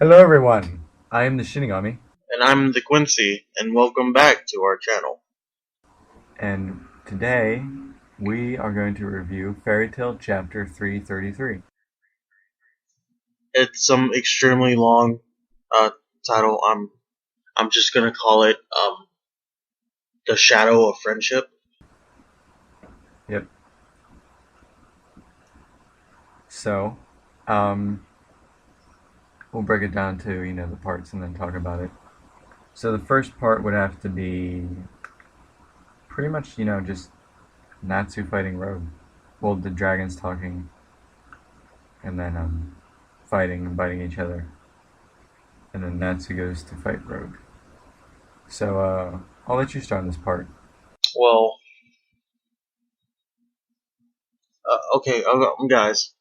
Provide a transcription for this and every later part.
Hello everyone, I am the Shinigami, And I'm the Quincy, and welcome back to our channel. and today we are going to review Fairy Tail Chapter 333. It's some extremely long title. I'm just gonna call it "The Shadow of Friendship." Yep. So, um, we'll break it down to, the parts and then talk about it. So the first part would have to be pretty much, just Natsu fighting Rogue. Well, the dragons talking and then, fighting and biting each other. And then Natsu goes to fight Rogue. So, I'll let you start on this part. Well, okay, guys.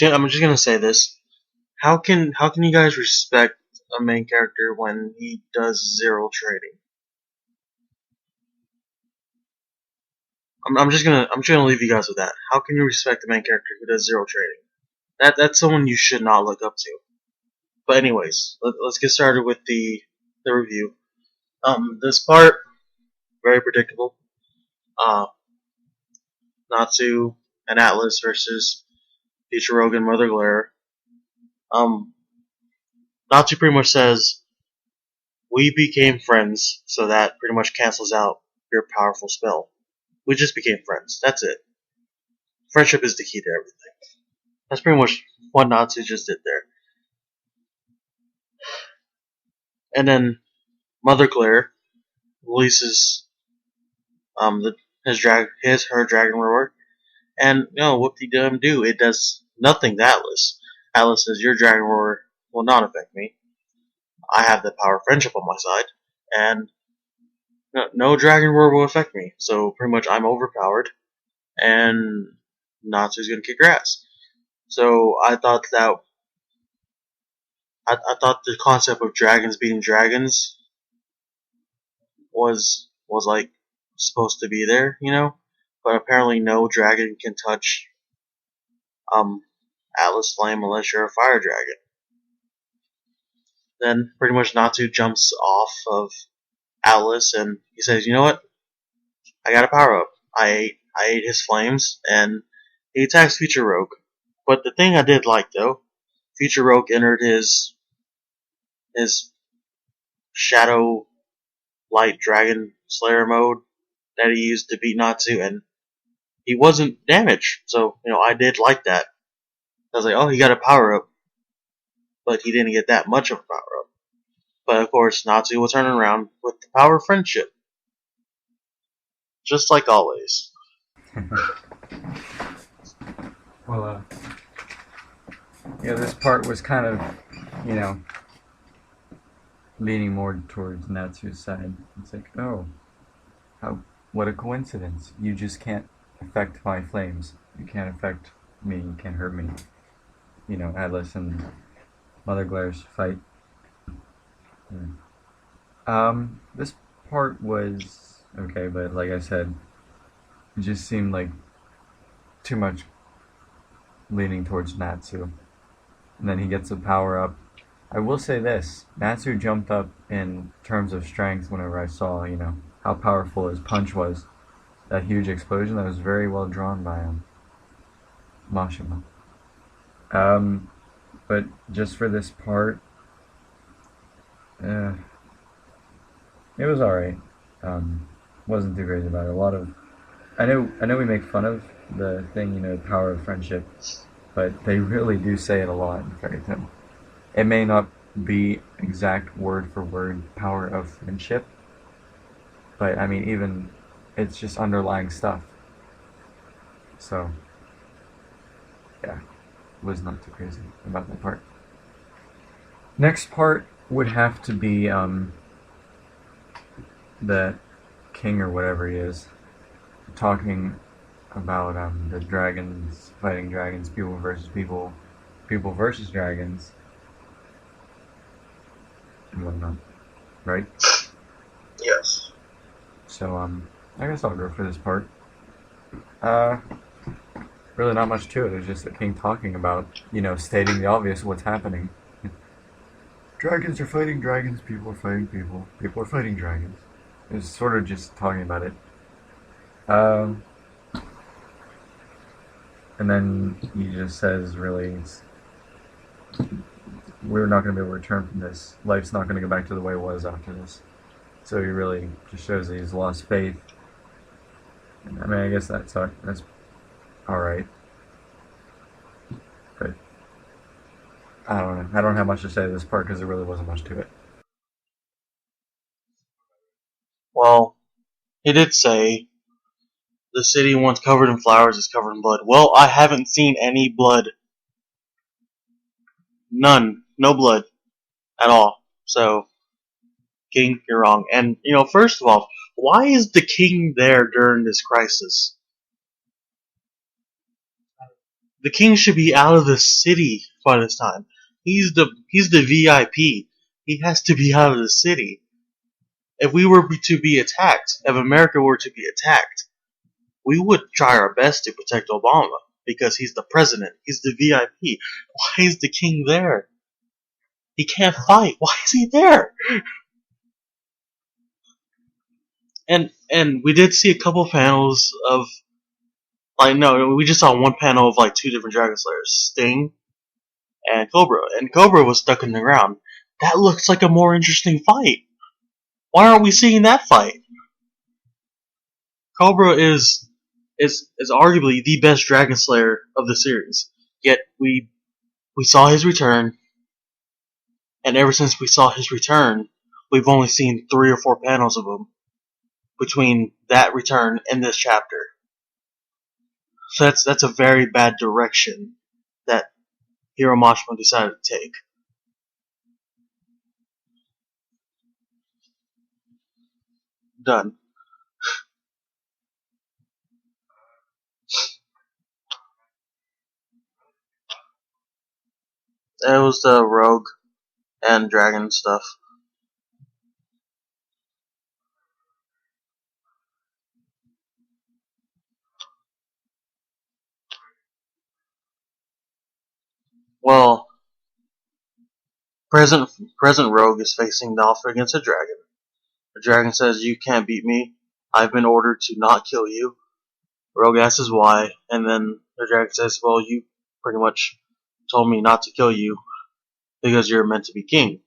I'm just gonna say this. How can you guys respect a main character when he does zero trading? I'm just gonna leave you guys with that. How can you respect a main character who does zero trading? That's someone you should not look up to. But anyways, let's get started with the review. This part very predictable. Uh, Natsu and Atlas versus Future Rogue and Mother Glare. Um, Natsu pretty much says we became friends, so that pretty much cancels out your powerful spell. We just became friends. That's it. Friendship is the key to everything. That's pretty much what Natsu just did there. And then Mother Glare releases her dragon roar. And what did do? It does nothing to Atlas. Atlas says, your Dragon Roar will not affect me. I have the power of friendship on my side, and no Dragon Roar will affect me. So pretty much I'm overpowered, and Natsu's gonna kick her ass. So I thought the concept of dragons beating dragons was like supposed to be there, but apparently no dragon can touch um Atlas Flame unless you're a fire dragon. Then pretty much Natsu jumps off of Atlas and he says, "You know what? I got a power up. I ate his flames," and he attacks Future Rogue. But the thing I did like though, Future Rogue entered his Shadow Light Dragon Slayer mode that he used to beat Natsu, and he wasn't damaged. So I did like that. I was like, oh, he got a power up, but he didn't get that much of a power up. But of course, Natsu will turn around with the power of friendship, just like always. Well, yeah, this part was kind of, you know, leaning more towards Natsu's side. It's like, oh, how, what a coincidence. You just can't affect my flames. You can't affect me. You can't hurt me. Atlas and Mother Glare's fight. This part was okay, but like I said, it just seemed like too much leaning towards Natsu. And then he gets a power up. I will say this: Natsu jumped up in terms of strength whenever I saw, how powerful his punch was. That huge explosion that was very well drawn by Mashima. Um, but just for this part, uh, it was alright. Wasn't too crazy about it. A lot of I know we make fun of the thing, power of friendship, but they really do say it a lot in Fairy Tail. It may not be exact word for word power of friendship, but I mean, even it's just underlying stuff. So, yeah, was not too crazy about that part. Next part would have to be the king or whatever he is talking about the dragons fighting dragons, people versus people, people versus dragons, and whatnot, right? Yes. So I guess I'll go for this part. Uh, really not much to it. It was just the king talking about, stating the obvious, what's happening. Dragons are fighting dragons, people are fighting people, people are fighting dragons. It was sort of just talking about it. Um, and then he just says, really, we're not going to be able to return from this. Life's not going to go back to the way it was after this. So he really just shows that he's lost faith. I mean, I guess that's all right, but I don't know. I don't have much to say to this part because there really wasn't much to it. Well, he did say the city once covered in flowers is covered in blood. Well, I haven't seen any blood. None. No blood at all. So, King, you're wrong. And, first of all, why is the king there during this crisis? The king should be out of the city by this time. He's the VIP. He has to be out of the city. If we were to be attacked, if America were to be attacked, we would try our best to protect Obama because he's the president. He's the VIP. Why is the king there? He can't fight. Why is he there? And we did see a couple panels of we just saw one panel of two different Dragon Slayers, Sting and Cobra. And Cobra was stuck in the ground. That looks like a more interesting fight. Why aren't we seeing that fight? Cobra is arguably the best Dragon Slayer of the series. Yet we saw his return, and ever since we saw his return, we've only seen 3 or 4 panels of him between that return and this chapter. So that's a very bad direction that Hiro Mashima decided to take. Done. It was the rogue and dragon stuff. Well, present rogue is facing off against a dragon. The dragon says, "You can't beat me. I've been ordered to not kill you." Rogue asks why, and then the dragon says, "Well, you pretty much told me not to kill you because you're meant to be king."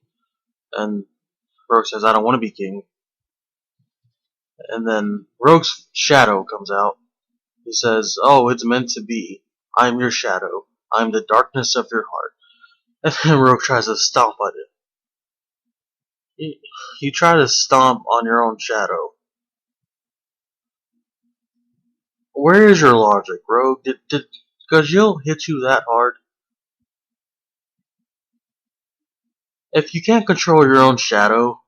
And Rogue says, "I don't want to be king." And then Rogue's shadow comes out. He says, "Oh, it's meant to be. I'm your shadow. I'm the darkness of your heart." And then Rogue tries to stomp on it. You try to stomp on your own shadow. Where is your logic, Rogue? Did Gajil hit you that hard? If you can't control your own shadow,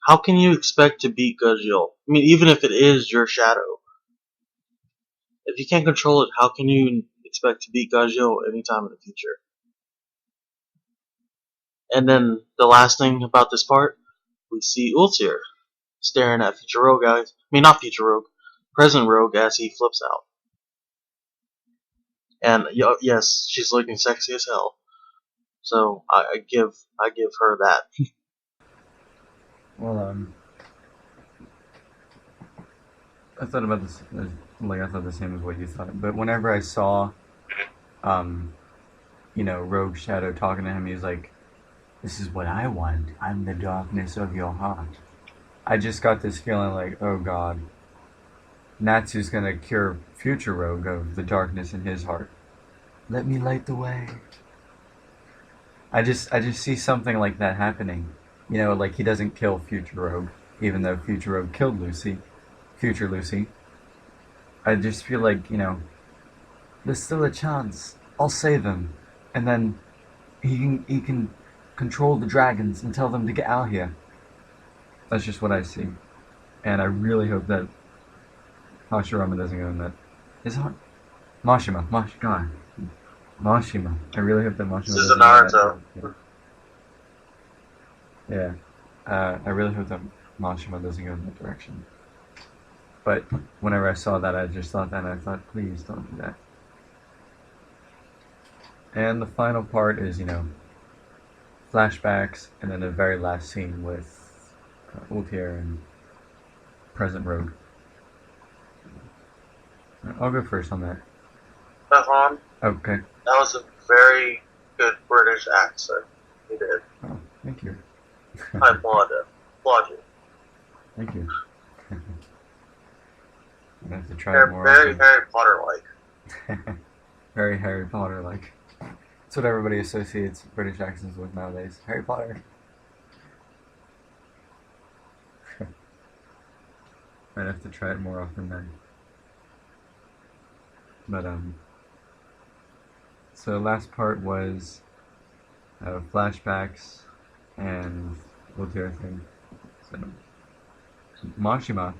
how can you expect to beat Gajil? I mean, even if it is your shadow. If you can't control it, how can you expect to beat Gajil anytime in the future? And then the last thing about this part, we see Ultir staring at Future Rogue, guys. I mean, not Future Rogue, Present Rogue as he flips out. And yes, she's looking sexy as hell. So I give her that. Well, I thought about this, I thought the same as what you thought. But whenever I saw, Rogue Shadow talking to him, he's like, "This is what I want. I'm the darkness of your heart." I just got this feeling like, oh god, Natsu's gonna cure future Rogue of the darkness in his heart. Let me light the way. I just see something like that happening. Like he doesn't kill future Rogue, even though future Rogue killed future Lucy. I just feel like, there's still a chance. I'll save him. And then he can control the dragons and tell them to get out here. That's just what I see. And I really hope that Hashirama doesn't go in that. Is it Mashima? God. Mashima. I really hope that Mashima This is doesn't Naruto. go that. Yeah. I really hope that Mashima doesn't go in that direction. But whenever I saw that, I just thought that, and I thought, please don't do that. And the final part is, flashbacks, and then the very last scene with Ultier and Present Rogue. I'll go first on that. Stefan, Okay. that was a very good British accent you did. Oh, thank you. I applaud it. Applaud you. Thank you. I have to try it They're more very often. Harry Potter like. Very Harry Potter like. That's what everybody associates British accents with nowadays. Harry Potter. I'd have to try it more often then. But so the last part was flashbacks and what's the other thing? So Mashima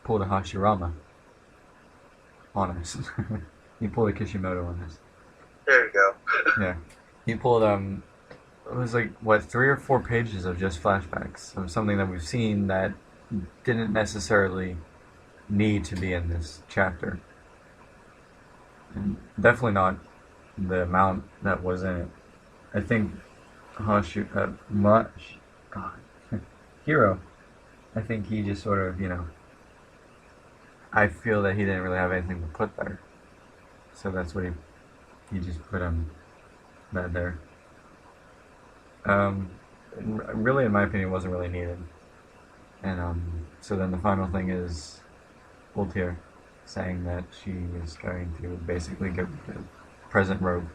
pulled a Hashirama on us. He pulled a Kishimoto on us. There you go. Yeah. He pulled it was like what 3 or 4 pages of just flashbacks of something that we've seen that didn't necessarily need to be in this chapter. And definitely not the amount that was in it. I think much God, Hero. I think he just sort of, I feel that he didn't really have anything to put there, so that's what he just put that there. Um, really, in my opinion, wasn't really needed. And so then the final thing is Voltaire saying that she is going to basically get the present robe.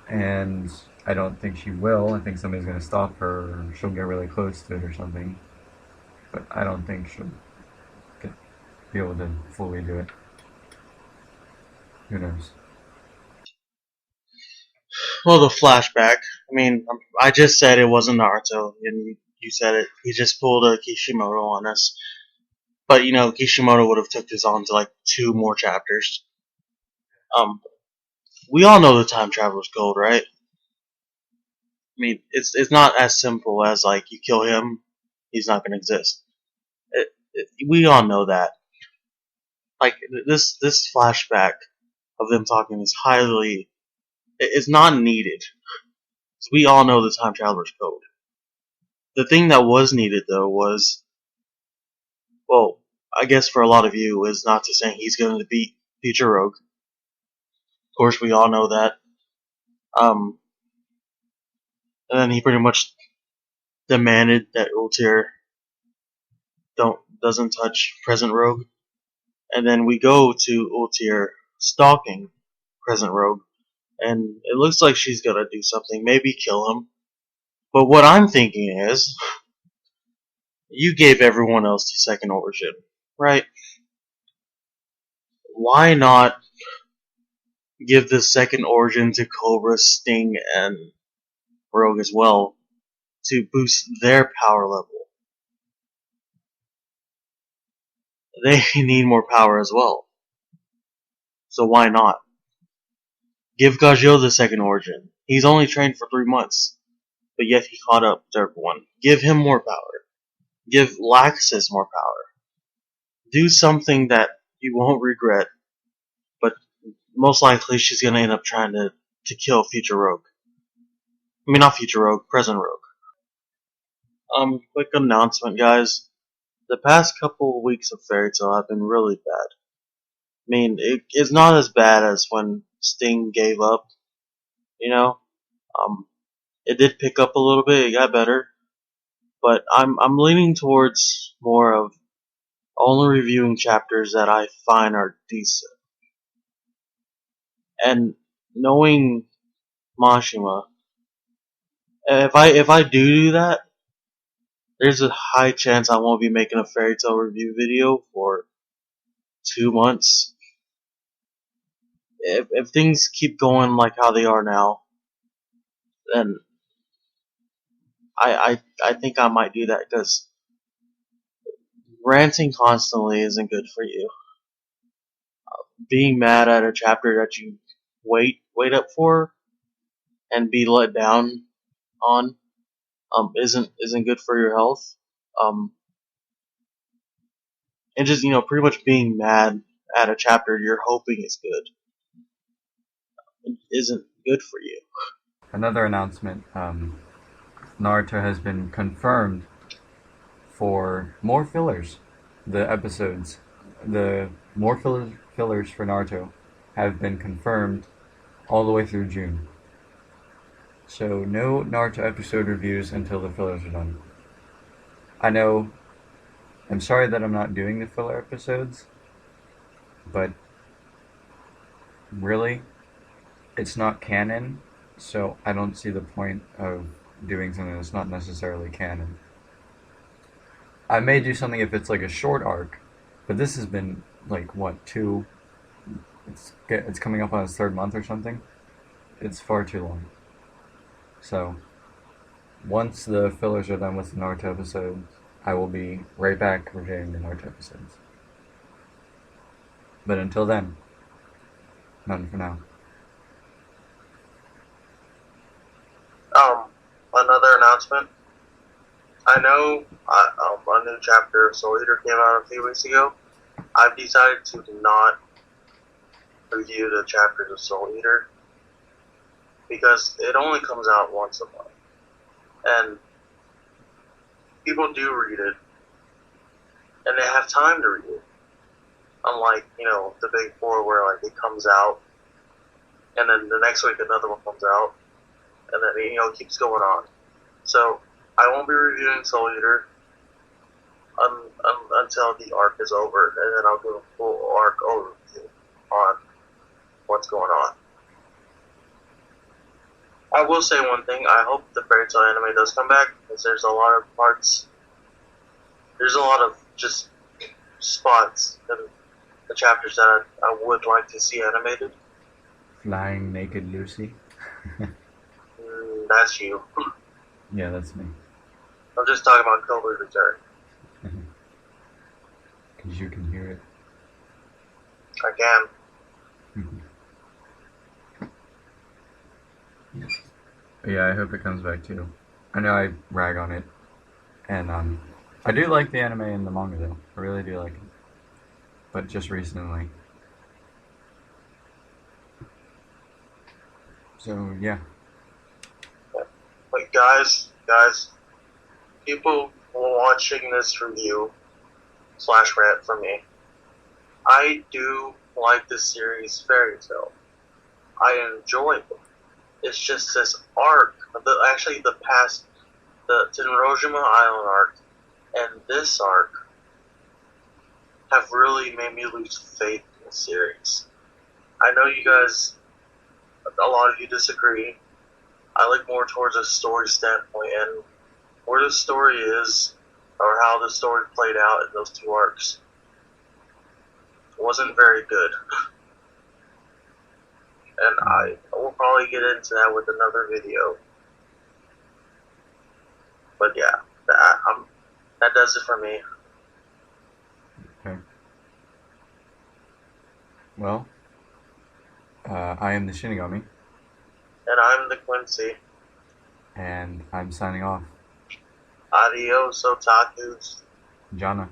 And I don't think she will. I think somebody's going to stop her, or she'll get really close to it or something. But I don't think she'll be able to fully do it. Who knows? Well, the flashback. I mean, I just said it wasn't Naruto, and you said it. He just pulled a Kishimoto on us. But Kishimoto would have took this on to like 2 more chapters. We all know the time traveler's code, right? I mean, it's not as simple as like you kill him, he's not going to exist. We all know that. Like this flashback of them talking is highly. It's not needed. We all know the time traveler's code. The thing that was needed though was, well, I guess for a lot of you, is not to say he's going to beat Future Rogue. Of course, we all know that. Um, and then he pretty much demanded that Ultir doesn't touch Present Rogue. And then we go to Ultir stalking Present Rogue, and it looks like she's gonna do something, maybe kill him. But what I'm thinking is, you gave everyone else the second origin, right? Why not give the second origin to Cobra, Sting, and Rogue as well to boost their power level? They need more power as well. So why not? Give Gajio the second origin. He's only trained for 3 months, but yet he caught up to everyone. Give him more power. Give Laxus more power. Do something that you won't regret, but most likely she's gonna end up trying to kill Future Rogue. I mean, not Future Rogue, Present Rogue. Quick announcement, guys. The past couple of weeks of Fairy Tail have been really bad. I mean, it's not as bad as when Sting gave up, you know? It did pick up a little bit, it got better, but I'm leaning towards more of only reviewing chapters that I find are decent. And knowing Mashima, if I do that, there's a high chance I won't be making a Fairy Tail review video for 2 months. If things keep going like how they are now, then I think I might do that, because ranting constantly isn't good for you. Being mad at a chapter that you wait up for and be let down on isn't good for your health. Um, and just pretty much being mad at a chapter you're hoping is good isn't good for you. Another announcement: Naruto has been confirmed for more fillers. The more fillers for Naruto have been confirmed all the way through June. So no Naruto episode reviews until the fillers are done. I know. I'm sorry that I'm not doing the filler episodes, but really, it's not canon, so I don't see the point of doing something that's not necessarily canon. I may do something if it's like a short arc, but this has been like what, two? It's coming up on its third month or something. It's far too long. So once the fillers are done with the Naruto episodes, I will be right back reviewing the Naruto episodes. But until then, none for now. Another announcement. I know a new chapter of Soul Eater came out a few weeks ago. I've decided to not review the chapters of Soul Eater because it only comes out once a month. And people do read it, and they have time to read it. Unlike, the Big Four where like it comes out, and then the next week another one comes out, and then it keeps going on. So I won't be reviewing Soul Eater until the arc is over, and then I'll do a full arc overview on what's going on. I will say one thing. I hope the Fairy Tail anime does come back, because there's a lot of parts. There's a lot of just spots in the chapters that I would like to see animated. Flying Naked Lucy. That's you. Yeah, that's me. I'm just talking about Kobe's return. Because you can hear it. I can. Yeah, I hope it comes back too. I know I rag on it, and I do like the anime and the manga though. I really do like it, but just recently. So yeah. But guys, people watching this review / rant for me, I do like this series Fairy Tail. I enjoy it. It's just this arc, the Tenrojima Island arc and this arc have really made me lose faith in the series. I know you guys, a lot of you disagree. I look more towards a story standpoint, and where the story is, or how the story played out in those two arcs, wasn't very good. And I will probably get into that with another video. But yeah, that does it for me. Okay. Well, I am the Shinigami. And I'm the Quincy. And I'm signing off. Adios, otakus. Jana.